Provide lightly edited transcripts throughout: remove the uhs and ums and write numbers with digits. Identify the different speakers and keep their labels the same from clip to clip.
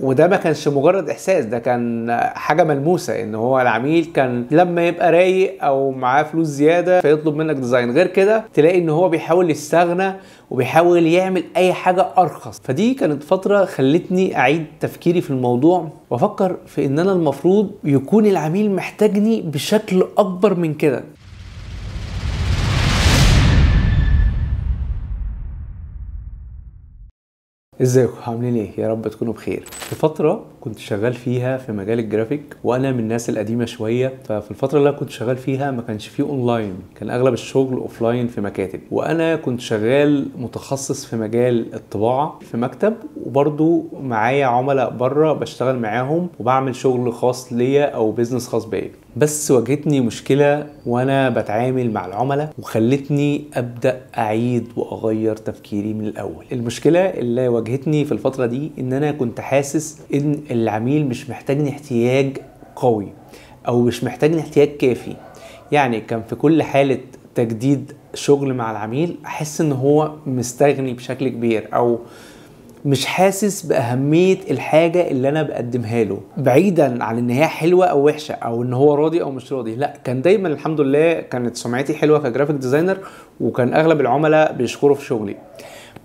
Speaker 1: وده ما كانش مجرد احساس، ده كان حاجه ملموسه، ان هو العميل كان لما يبقى رايق او معاه فلوس زياده فيطلب منك ديزاين. غير كده تلاقي ان هو بيحاول يستغنى وبيحاول يعمل اي حاجه ارخص. فدي كانت فتره خلتني اعيد تفكيري في الموضوع وافكر في ان انا المفروض يكون العميل محتاجني بشكل اكبر من كده. ازيكم عاملين ايه؟ يا رب تكونوا بخير. في فتره كنت شغال فيها في مجال الجرافيك، وانا من الناس القديمه شويه، ففي الفتره اللي انا كنت شغال فيها ما كانش فيه اونلاين، كان اغلب الشغل اوفلاين في مكاتب، وانا كنت شغال متخصص في مجال الطباعه في مكتب، وبرضو معايا عملاء بره بشتغل معاهم وبعمل شغل خاص ليا او بيزنس خاص بيا. بس واجهتني مشكله وانا بتعامل مع العملاء وخلتني ابدا اعيد واغير تفكيري من الاول. المشكله اللي واجهتني في الفتره دي ان انا كنت حاسس ان العميل مش محتاجني احتياج قوي او مش محتاجني احتياج كافي. يعني كان في كل حاله تجديد شغل مع العميل احس ان هو مستغني بشكل كبير، او مش حاسس بأهمية الحاجة اللي أنا بقدمها له، بعيدا عن إن هي حلوة أو وحشة أو إن هو راضي أو مش راضي. لا، كان دايما الحمد لله كانت سمعتي حلوة كجرافيك ديزاينر، وكان أغلب العملاء بيشكروا في شغلي.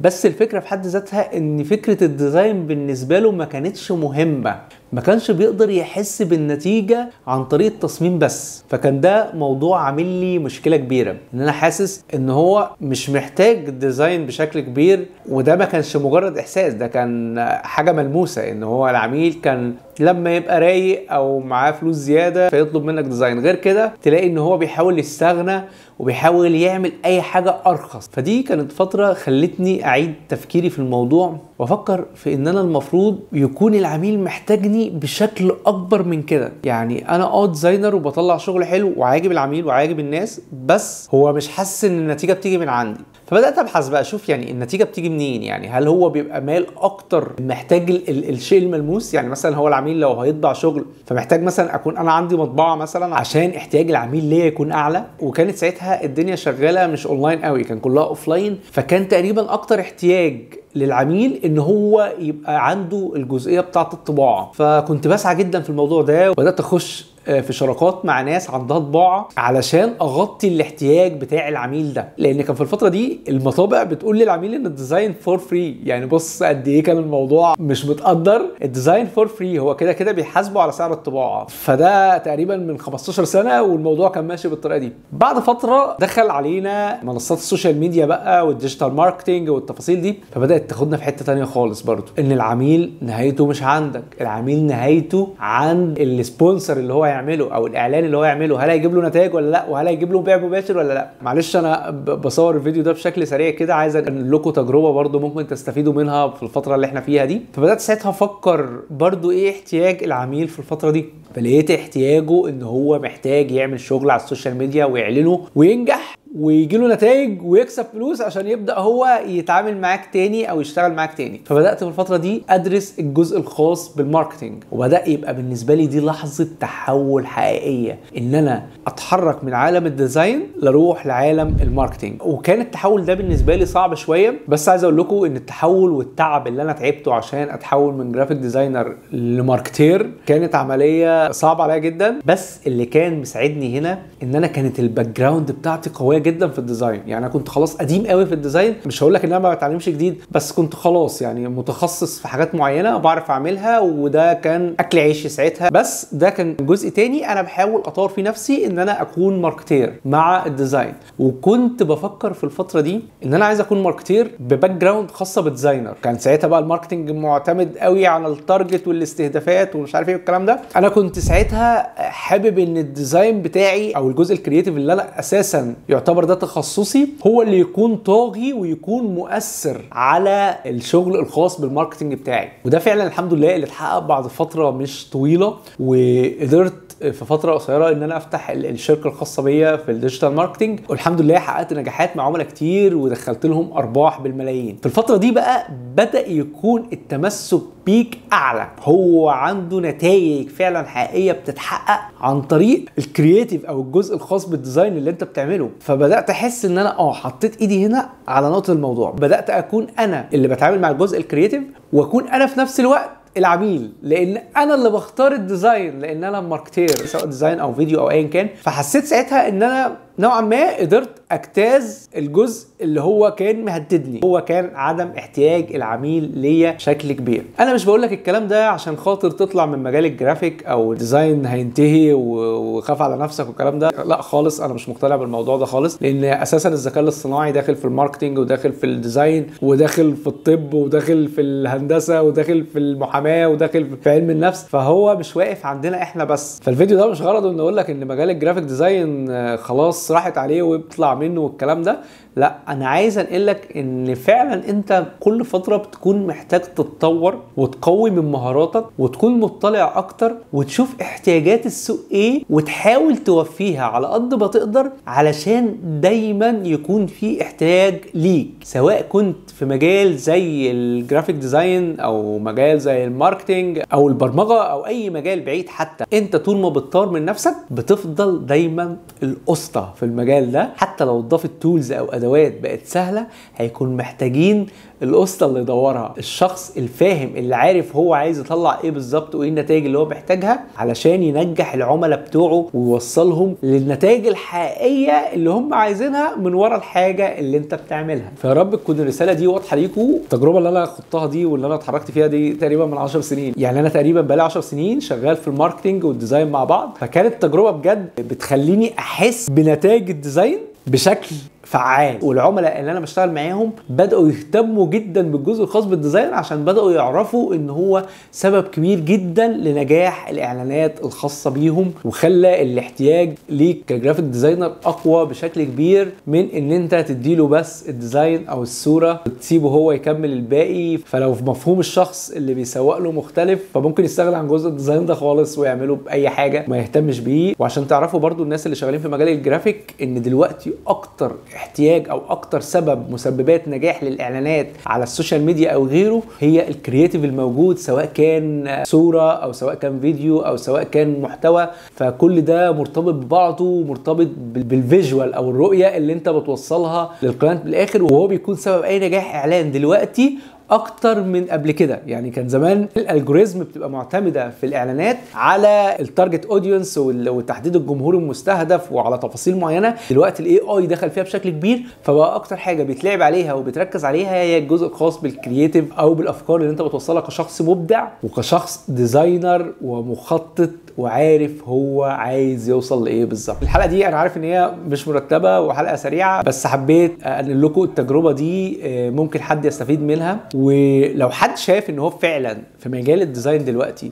Speaker 1: بس الفكرة في حد ذاتها ان فكرة الديزاين بالنسبة له ما كانتش مهمة، ما كانش بيقدر يحس بالنتيجة عن طريق التصميم بس. فكان ده موضوع عامل لي مشكلة كبيرة، ان انا حاسس ان هو مش محتاج ديزاين بشكل كبير، وده ما كانش مجرد احساس، ده كان حاجة ملموسة، ان هو العميل كان لما يبقى رايق او معاه فلوس زيادة فيطلب منك ديزاين. غير كده تلاقي ان هو بيحاول يستغنى وبيحاول يعمل اي حاجة ارخص. فدي كانت فترة خلتني اعيد تفكيري في الموضوع وافكر في ان انا المفروض يكون العميل محتاجني بشكل اكبر من كده. يعني انا ديزاينر وبطلع شغل حلو وعاجب العميل وعاجب الناس، بس هو مش حاسس ان النتيجة بتيجي من عندي. فبدات ابحث بقى اشوف يعني النتيجه بتيجي منين. يعني هل هو بيبقى مال اكتر محتاج الشيء الملموس؟ يعني مثلا هو العميل لو هيطبع شغل فمحتاج مثلا اكون انا عندي مطبعه مثلا عشان احتياج العميل ليا يكون اعلى، وكانت ساعتها الدنيا شغاله مش اونلاين قوي، كان كلها اوفلاين، فكان تقريبا اكتر احتياج للعميل ان هو يبقى عنده الجزئيه بتاعه الطباعه. فكنت بسعى جدا في الموضوع ده، وبدات اخش في شراكات مع ناس عندها طباعه علشان اغطي الاحتياج بتاع العميل ده، لان كان في الفتره دي المطابع بتقول للعميل ان الديزاين فور فري. يعني بص قد ايه كان الموضوع مش متقدر، الديزاين فور فري هو كده كده بيحاسبوا على سعر الطباعه. فده تقريبا من 15 سنه والموضوع كان ماشي بالطريقه دي. بعد فتره دخل علينا منصات السوشيال ميديا بقى والديجيتال ماركتنج والتفاصيل دي، فبدات تاخدنا في حته تانية خالص برضو، ان العميل نهايته مش عندك، العميل نهايته عند السبونسر اللي هو يعمله او الاعلان اللي هو يعمله، هل هيجيب له نتائج ولا لا، وهل هيجيب له بيع مباشر ولا لا. معلش انا بصور الفيديو ده بشكل سريع كده، عايز اقول لكم تجربه برضو ممكن تستفيدوا منها في الفتره اللي احنا فيها دي. فبدات ساعتها افكر برضو ايه احتياج العميل في الفتره دي، فلقيت احتياجه ان هو محتاج يعمل شغل على السوشيال ميديا ويعلنه وينجح ويجي له نتائج ويكسب فلوس عشان يبدا هو يتعامل معاك تاني او يشتغل معاك تاني. فبدات في الفتره دي ادرس الجزء الخاص بالماركتنج، وبدا يبقى بالنسبه لي دي لحظه تحول حقيقيه، ان انا اتحرك من عالم الديزاين لاروح لعالم الماركتنج. وكان التحول ده بالنسبه لي صعب شويه، بس عايز اقول لكم ان التحول والتعب اللي انا تعبته عشان اتحول من جرافيك ديزاينر لماركتير كانت عمليه صعبه عليا جدا. بس اللي كان مساعدني هنا ان انا كانت الباك جراوند بتاعتي قويه جدا في الديزاين. يعني انا كنت خلاص قديم قوي في الديزاين، مش هقول لك ان انا ما بتعلمش جديد، بس كنت خلاص يعني متخصص في حاجات معينه بعرف اعملها، وده كان اكل عيشي ساعتها. بس ده كان جزء تاني انا بحاول اطور في نفسي، ان انا اكون ماركتير مع الديزاين. وكنت بفكر في الفتره دي ان انا عايز اكون ماركتير بباك جراوند خاصه بالديزاينر. كان ساعتها بقى الماركتنج معتمد قوي على التارجت والاستهدافات ومش عارف ايه والكلام ده. انا كنت ساعتها حابب ان الديزاين بتاعي او الجزء الكرياتيف اللي انا اساسا يعتبر ده تخصصي هو اللي يكون طاغي ويكون مؤثر على الشغل الخاص بالماركتنج بتاعي. وده فعلا الحمد لله اللي اتحقق بعد فتره مش طويله، وقدرت في فتره قصيره ان انا افتح الشركه الخاصه بيا في الديجيتال ماركتنج، والحمد لله حققت نجاحات مع عملاء كتير ودخلت لهم ارباح بالملايين. في الفتره دي بقى بدا يكون التمسك بيك اعلى، هو عنده نتائج فعلا حقيقيه بتتحقق عن طريق الكرياتيف او الجزء الخاص بالديزاين اللي انت بتعمله. فبدات احس ان انا حطيت ايدي هنا على نقطه الموضوع، بدات اكون انا اللي بتعامل مع الجزء الكرياتيف، واكون انا في نفس الوقت العميل، لان انا اللي بختار الديزاين، لان انا ماركتير سواء ديزاين او فيديو او ايا كان. فحسيت ساعتها ان انا نوعا ما قدرت اجتاز الجزء اللي هو كان مهددني، هو كان عدم احتياج العميل ليا بشكل كبير. انا مش بقول لك الكلام ده عشان خاطر تطلع من مجال الجرافيك او الديزاين هينتهي وخاف على نفسك والكلام ده، لا خالص، انا مش مقتنع بالموضوع ده خالص. لان اساسا الذكاء الاصطناعي داخل في الماركتنج وداخل في الديزاين وداخل في الطب وداخل في الهندسه وداخل في المحاماه وداخل في علم النفس، فهو مش واقف عندنا احنا بس. فالفيديو ده مش غرضه ان اقول لك ان مجال الجرافيك ديزاين خلاص راحت عليه وبيطلع منه والكلام ده، لا، انا عايز انقل لك ان فعلا انت كل فتره بتكون محتاج تتطور وتقوي من مهاراتك وتكون مطلع اكتر وتشوف احتياجات السوق ايه وتحاول توفيها على قد ما تقدر، علشان دايما يكون في احتياج ليك، سواء كنت في مجال زي الجرافيك ديزاين او مجال زي الماركتينج او البرمجه او اي مجال بعيد. حتى انت طول ما بتطور من نفسك بتفضل دايما الاسطى في المجال ده. حتى لو اضافت تولز او ادوات بقت سهله، هيكون محتاجين الاسطى اللي يدورها، الشخص الفاهم اللي عارف هو عايز يطلع ايه بالظبط وايه النتائج اللي هو محتاجها علشان ينجح العملاء بتوعه ويوصلهم للنتائج الحقيقيه اللي هم عايزينها من ورا الحاجه اللي انت بتعملها. فيا رب تكون الرساله دي واضحه ليكم. التجربه اللي انا خضتها دي واللي انا اتحركت فيها دي تقريبا من 10 سنين، يعني انا تقريبا بقالي 10 سنين شغال في الماركتنج والديزاين مع بعض. فكانت تجربه بجد بتخليني احس بنتائج الديزاين بشكل فعال، والعملاء اللي انا بشتغل معاهم بداوا يهتموا جدا بالجزء الخاص بالديزاين عشان بداوا يعرفوا ان هو سبب كبير جدا لنجاح الاعلانات الخاصه بيهم، وخلى الاحتياج ليك كجرافيك ديزاينر اقوى بشكل كبير من ان انت تديله بس الديزاين او الصوره وتسيبه هو يكمل الباقي. فلو في مفهوم الشخص اللي بيسوق له مختلف، فممكن يستغنى عن جزء الديزاين ده خالص ويعمله باي حاجه ما يهتمش بيه. وعشان تعرفوا برضو الناس اللي شغالين في مجال الجرافيك ان دلوقتي اكتر احتياج او اكتر سبب مسببات نجاح للاعلانات على السوشيال ميديا او غيره هي الكرياتيف الموجود، سواء كان صوره او سواء كان فيديو او سواء كان محتوى. فكل ده مرتبط ببعضه، مرتبط بالفيجوال او الرؤيه اللي انت بتوصلها للكلاينت بالاخر، وهو بيكون سبب اي نجاح اعلان دلوقتي اكتر من قبل كده. يعني كان زمان الالجوريزم بتبقى معتمده في الاعلانات على التارجت اودينس وتحديد الجمهور المستهدف وعلى تفاصيل معينه. دلوقتي الاي اي دخل فيها بشكل كبير، فبقى اكتر حاجه بيتلعب عليها وبتركز عليها هي الجزء الخاص بالكرييتيف او بالافكار اللي انت بتوصلها كشخص مبدع وكشخص ديزاينر ومخطط وعارف هو عايز يوصل لايه بالظبط. الحلقه دي انا عارف ان هي مش مرتبه وحلقه سريعه، بس حبيت انقل لكم التجربه دي، ممكن حد يستفيد منها. ولو حد شايف ان هو فعلا في مجال الديزاين دلوقتي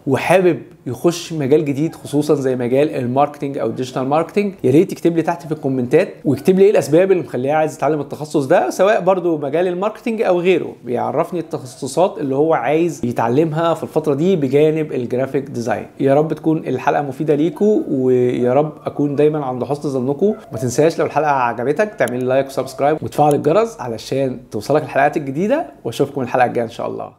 Speaker 1: وحابب يخش مجال جديد خصوصا زي مجال الماركتنج او الديجيتال ماركتنج، يا ريت يكتب لي تحت في الكومنتات ويكتب لي ايه الاسباب اللي مخليه عايز يتعلم التخصص ده، سواء برضو مجال الماركتنج او غيره. بيعرفني التخصصات اللي هو عايز يتعلمها في الفتره دي بجانب الجرافيك ديزاين. يا رب تكون الحلقه مفيده ليكم، ويا رب اكون دايما عند حسن ظنكم. ما تنساش لو الحلقه عجبتك تعمل لايك وسبسكرايب وتفعل الجرس علشان توصلك الحلقات الجديده، واشوفكم الحلقه الجايه ان شاء الله.